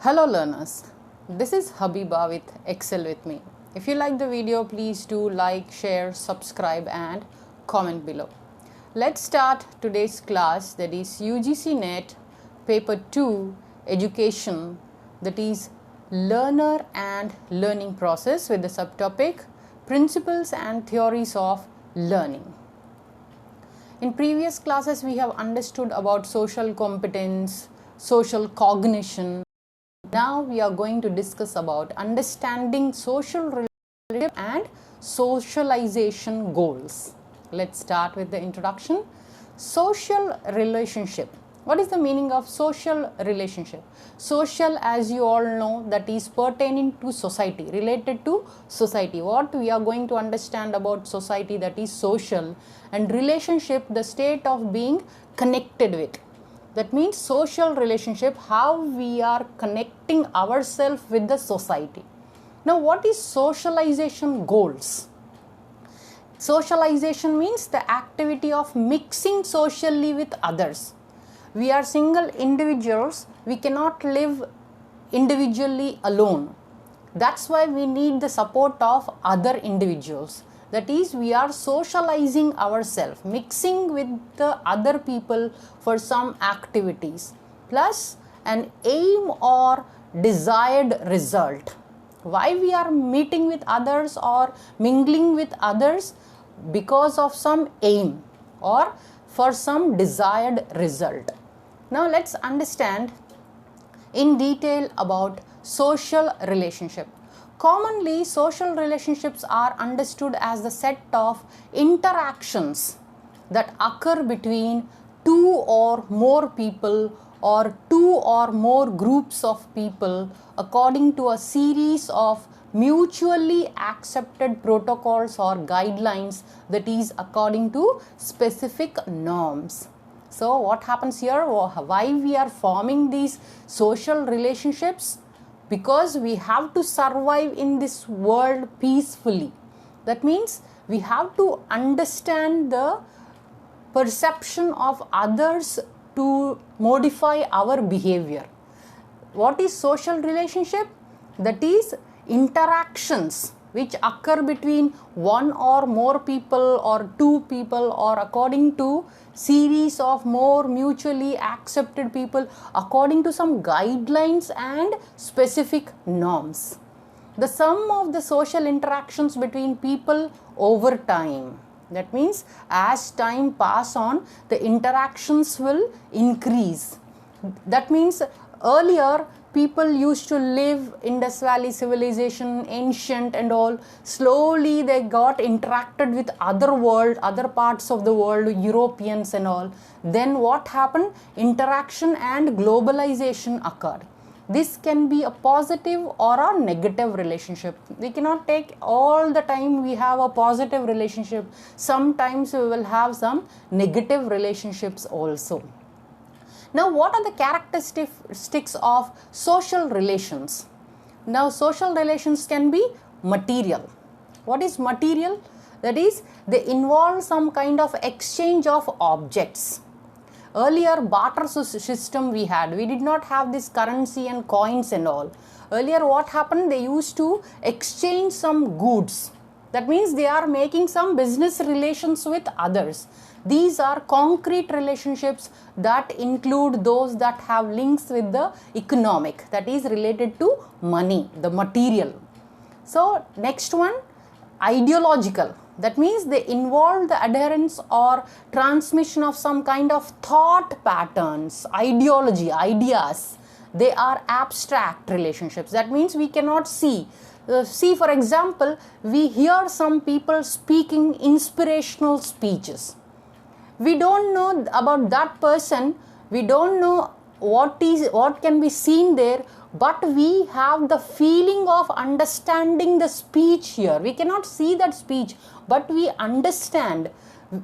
Hello learners, this is Habiba with Excel with me. If you like the video, please do like, share, subscribe and comment below. Let's start today's class, that is UGC NET paper 2 education, that is learner and learning process, with the subtopic principles and theories of learning. In previous classes we have understood about social competence, social cognition. Now we are going to discuss about understanding social relationship and socialization goals. Let's start with the introduction. Social relationship. What is the meaning of social relationship? Social, as you all know, that is pertaining to society, related to society. What we are going to understand about society, that is social, and relationship, the state of being connected with. That means social relationship, how we are connecting ourselves with the society. Now, what is socialization goals? Socialization means the activity of mixing socially with others. We are single individuals, we cannot live individually alone. That's why we need the support of other individuals. That is, we are socializing ourselves, mixing with the other people for some activities, plus an aim or desired result. Why we are meeting with others or mingling with others? Because of some aim or for some desired result. Now let's understand in detail about social relationship. Commonly, social relationships are understood as the set of interactions that occur between two or more people or two or more groups of people according to a series of mutually accepted protocols or guidelines, that is according to specific norms. So what happens here? Why we are forming these social relationships? Because we have to survive in this world peacefully. That means we have to understand the perception of others to modify our behavior. What is social relationship? That is interactions which occur between one or more people or two people, or according to series of more mutually accepted people according to some guidelines and specific norms. The sum of the social interactions between people over time. That means as time pass on, the interactions will increase. That means earlier people used to live Indus Valley civilization, ancient and all. Slowly they got interacted with other parts of the world, Europeans and all. Then what happened? Interaction and globalization occurred. This can be a positive or a negative relationship. We cannot take all the time we have a positive relationship. Sometimes we will have some negative relationships also. Now, what are the characteristics of social relations? Now, social relations can be material. What is material? That is, they involve some kind of exchange of objects. Earlier, barter system we had. We did not have this currency and coins and all. Earlier, what happened? They used to exchange some goods. That means they are making some business relations with others. These are concrete relationships that include those that have links with the economic, that is related to money, the material. So next one, ideological. That means they involve the adherence or transmission of some kind of thought patterns, ideology, ideas. They are abstract relationships. That means we cannot see. See, for example, we hear some people speaking inspirational speeches. We don't know about that person, we don't know what can be seen there, but we have the feeling of understanding the speech here. We cannot see that speech, but we understand.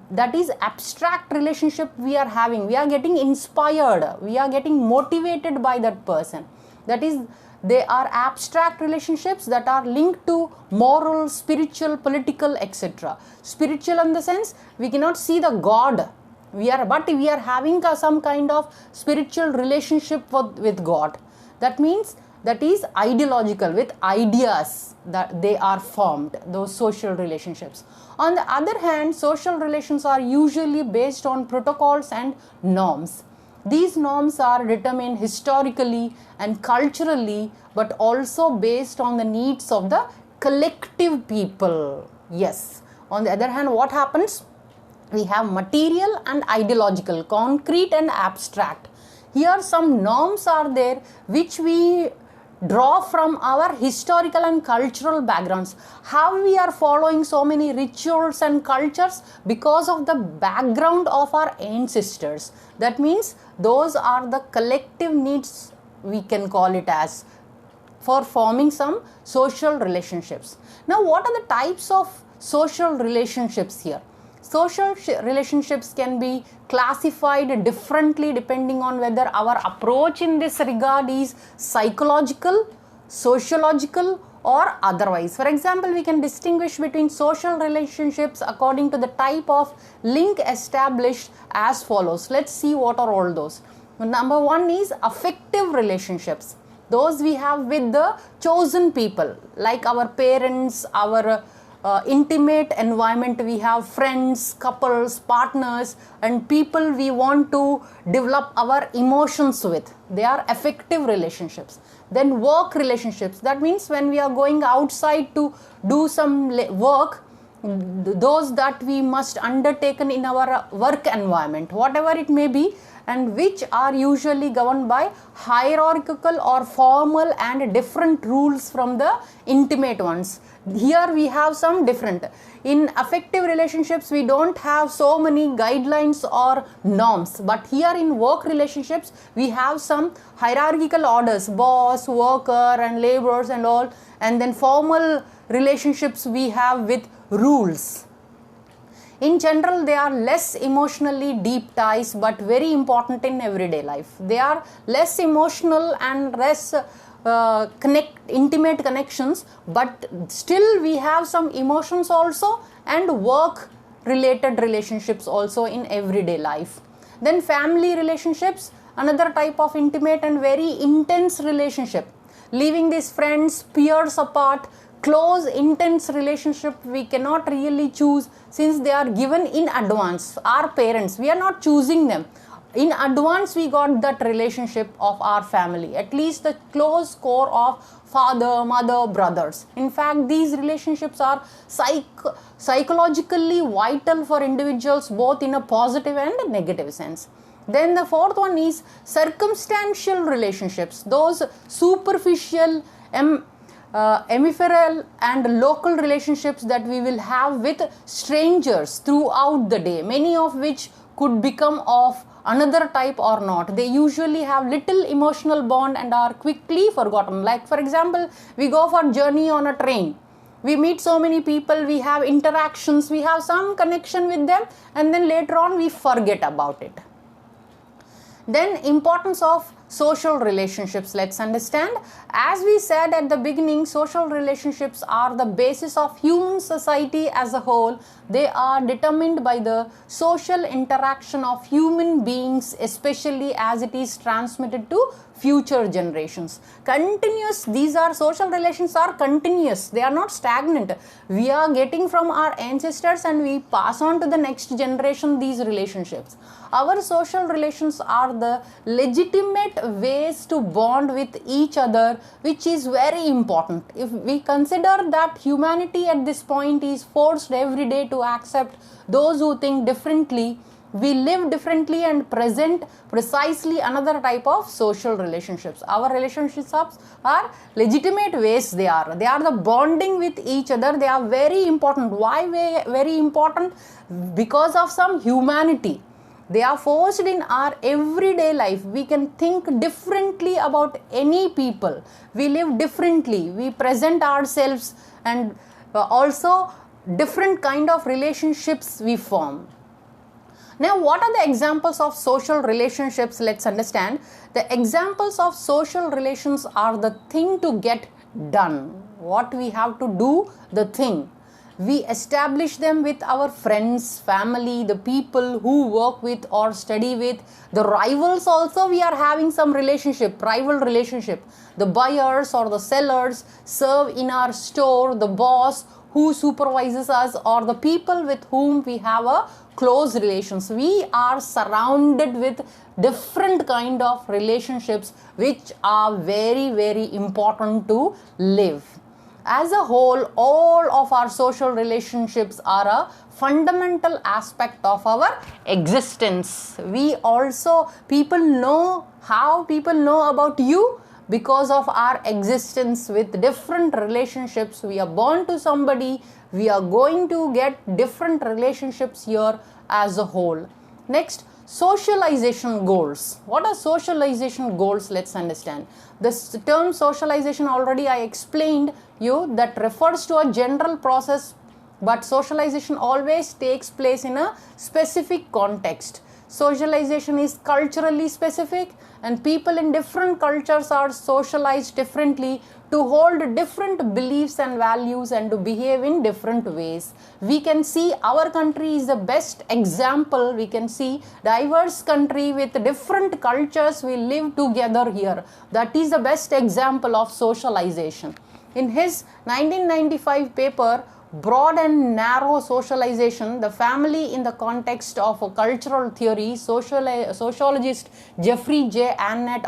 That is abstract relationship we are having. We are getting inspired, we are getting motivated by that person. That is, they are abstract relationships that are linked to moral, spiritual, political, etc. Spiritual in the sense we cannot see the God, but we are having some kind of spiritual relationship with God. That means that is ideological, with ideas that they are formed, those social relationships. On the other hand, social relations are usually based on protocols and norms. These norms are determined historically and culturally, but also based on the needs of the collective people. Yes. On the other hand, what happens? We have material and ideological, concrete and abstract. Here some norms are there which we draw from our historical and cultural backgrounds. How we are following so many rituals and cultures? Because of the background of our ancestors. That means those are the collective needs, we can call it as, for forming some social relationships. Now, what are the types of social relationships here? Social relationships can be classified differently depending on whether our approach in this regard is psychological, sociological, or otherwise. For example, we can distinguish between social relationships according to the type of link established as follows. Let's see what are all those. Number one is affective relationships. Those we have with the chosen people, like our parents, our intimate environment. We have friends, couples, partners, and people we want to develop our emotions with. They are affective relationships. Then work relationships. That means when we are going outside to do some work, those that we must undertaken in our work environment, whatever it may be, and which are usually governed by hierarchical or formal and different rules from the intimate ones. Here we have some different. In affective relationships, we don't have so many guidelines or norms, but here in work relationships, we have some hierarchical orders, boss, worker, and laborers and all. And then formal relationships we have with rules. In general, they are less emotionally deep ties, but very important in everyday life. They are less emotional and less intimate connections, but still we have some emotions also and work related relationships also in everyday life. Then family relationships, another type of intimate and very intense relationship. Leaving these friends, peers apart, close, intense relationship we cannot really choose since they are given in advance. Our parents, we are not choosing them. In advance we got that relationship of our family, at least the close core of father, mother, brothers. In fact, these relationships are psychologically vital for individuals, both in a positive and negative sense. Then the fourth one is circumstantial relationships. Those superficial, ephemeral and local relationships that we will have with strangers throughout the day, many of which could become of another type or not. They usually have little emotional bond and are quickly forgotten. Like for example, we go for journey on a train. We meet so many people, we have interactions, we have some connection with them, and then later on we forget about it. Then importance of social relationships, let's understand. As we said at the beginning, social relationships are the basis of human society as a whole. They are determined by the social interaction of human beings, especially as it is transmitted to future generations. Continuous, these are social relations are continuous, they are not stagnant. We are getting from our ancestors and we pass on to the next generation these relationships. Our social relations are the legitimate ways to bond with each other, which is very important. If we consider that humanity at this point is forced every day to accept those who think differently, we live differently and present precisely another type of social relationships. Our relationships are legitimate ways they are the bonding with each other. They are very important. Why very important? Because of some humanity. They are forced in our everyday life. We can think differently about any people. We live differently. We present ourselves and also different kind of relationships we form. Now, what are the examples of social relationships? Let's understand. The examples of social relations are the thing to get done. What we have to do, the thing. We establish them with our friends, family, the people who work with or study with. The rivals also, we are having some relationship, rival relationship. The buyers or the sellers serve in our store, the boss who supervises us, or the people with whom we have a close relations. We are surrounded with different kind of relationships which are very, very important to live. As a whole, all of our social relationships are a fundamental aspect of our existence. We also, people know, how people know about you? Because of our existence with different relationships. We are born to somebody, we are going to get different relationships here as a whole. Next, socialization goals. What are socialization goals? Let's understand. This term socialization already I explained you, that refers to a general process, but socialization always takes place in a specific context. Socialization is culturally specific, and people in different cultures are socialized differently to hold different beliefs and values and to behave in different ways. We can see our country is the best example. We can see diverse country with different cultures, we live together here. That is the best example of socialization. In his 1995 paper, Broad and Narrow Socialization, the family in the context of a cultural theory, sociologist Jeffrey J. Annett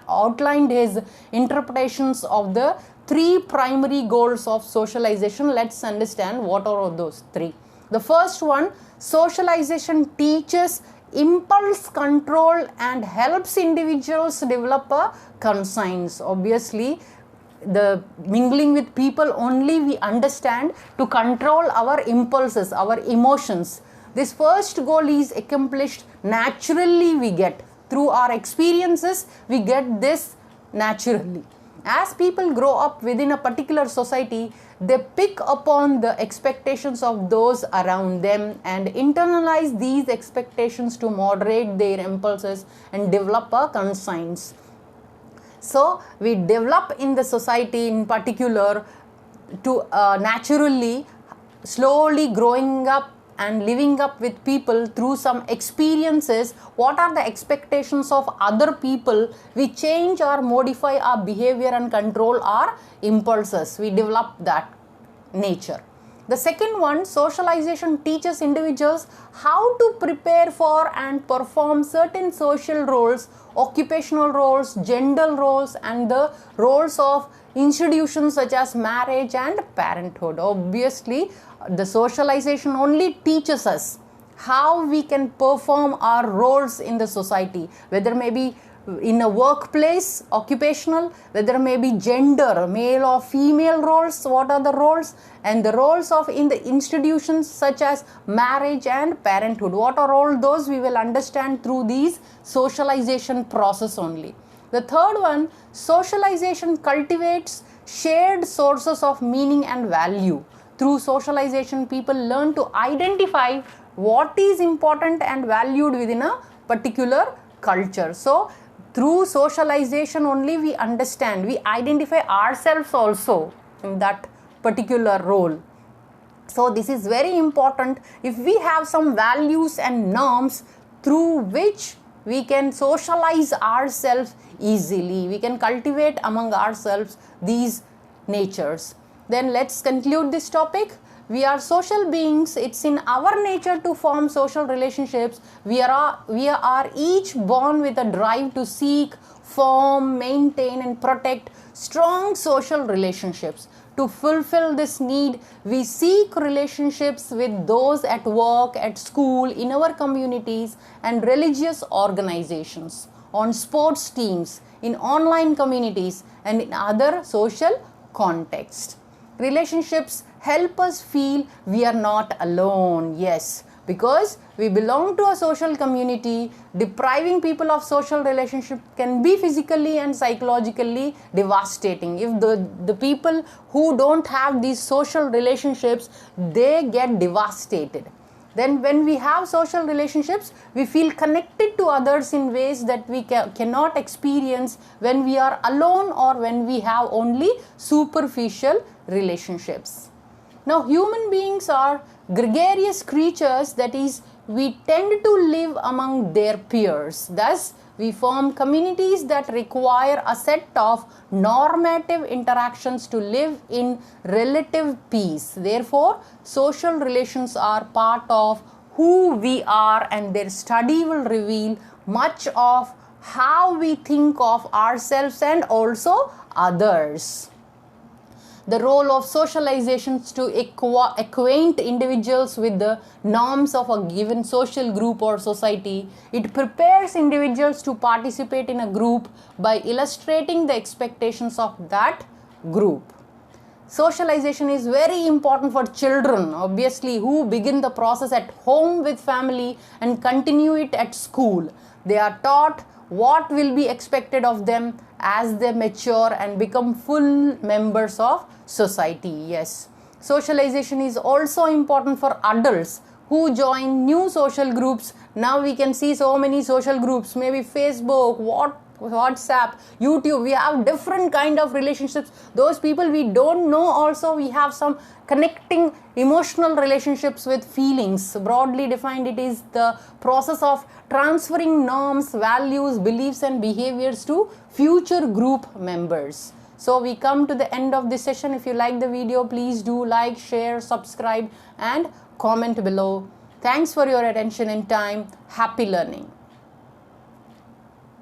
outlined his interpretations of the three primary goals of socialization. Let's understand what are those three. The first one, socialization teaches impulse control and helps individuals develop a conscience. Obviously, the mingling with people only we understand to control our impulses, our emotions. This first goal is accomplished naturally. We get through our experiences, we get this naturally. As people grow up within a particular society, they pick upon the expectations of those around them and internalize these expectations to moderate their impulses and develop a conscience. So we develop in the society in particular to naturally, slowly growing up and living up with people through some experiences. What are the expectations of other people? We change or modify our behavior and control our impulses. We develop that nature. The second one, socialization teaches individuals how to prepare for and perform certain social roles, occupational roles, gender roles, and the roles of institutions such as marriage and parenthood. Obviously, the socialization only teaches us how we can perform our roles in the society, whether maybe in a workplace, occupational, whether maybe gender, male or female roles, what are the roles, and the roles of in the institutions such as marriage and parenthood, what are all those, we will understand through these socialization process only. The third one, socialization cultivates shared sources of meaning and value. Through socialization, people learn to identify what is important and valued within a particular culture. So through socialization only we understand, we identify ourselves also in that particular role. So this is very important. If we have some values and norms through which we can socialize ourselves easily, we can cultivate among ourselves these natures. Then let's conclude this topic. We are social beings. It's in our nature to form social relationships. We are each born with a drive to seek, form, maintain, and protect strong social relationships. To fulfill this need, we seek relationships with those at work, at school, in our communities, and religious organizations, on sports teams, in online communities, and in other social contexts. Relationships help us feel we are not alone. Yes, because we belong to a social community. Depriving people of social relationship can be physically and psychologically devastating. If the people who don't have these social relationships, they get devastated. Then when we have social relationships, we feel connected to others in ways that we cannot experience when we are alone or when we have only superficial relationships. Now, human beings are gregarious creatures, that is, we tend to live among their peers. Thus, we form communities that require a set of normative interactions to live in relative peace. Therefore, social relations are part of who we are, and their study will reveal much of how we think of ourselves and also others. The role of socializations to acquaint individuals with the norms of a given social group or society. It prepares individuals to participate in a group by illustrating the expectations of that group. Socialization is very important for children, obviously, who begin the process at home with family and continue it at school. They are taught what will be expected of them as they mature and become full members of society. Yes, socialization is also important for adults who join new social groups. Now we can see so many social groups, maybe Facebook, WhatsApp, YouTube. We have different kind of relationships. Those people we don't know also, we have some connecting emotional relationships with feelings. Broadly defined, it is the process of transferring norms, values, beliefs and behaviors to future group members. So we come to the end of this session. If you like the video, please do like, share, subscribe and comment below. Thanks for your attention and time. Happy learning.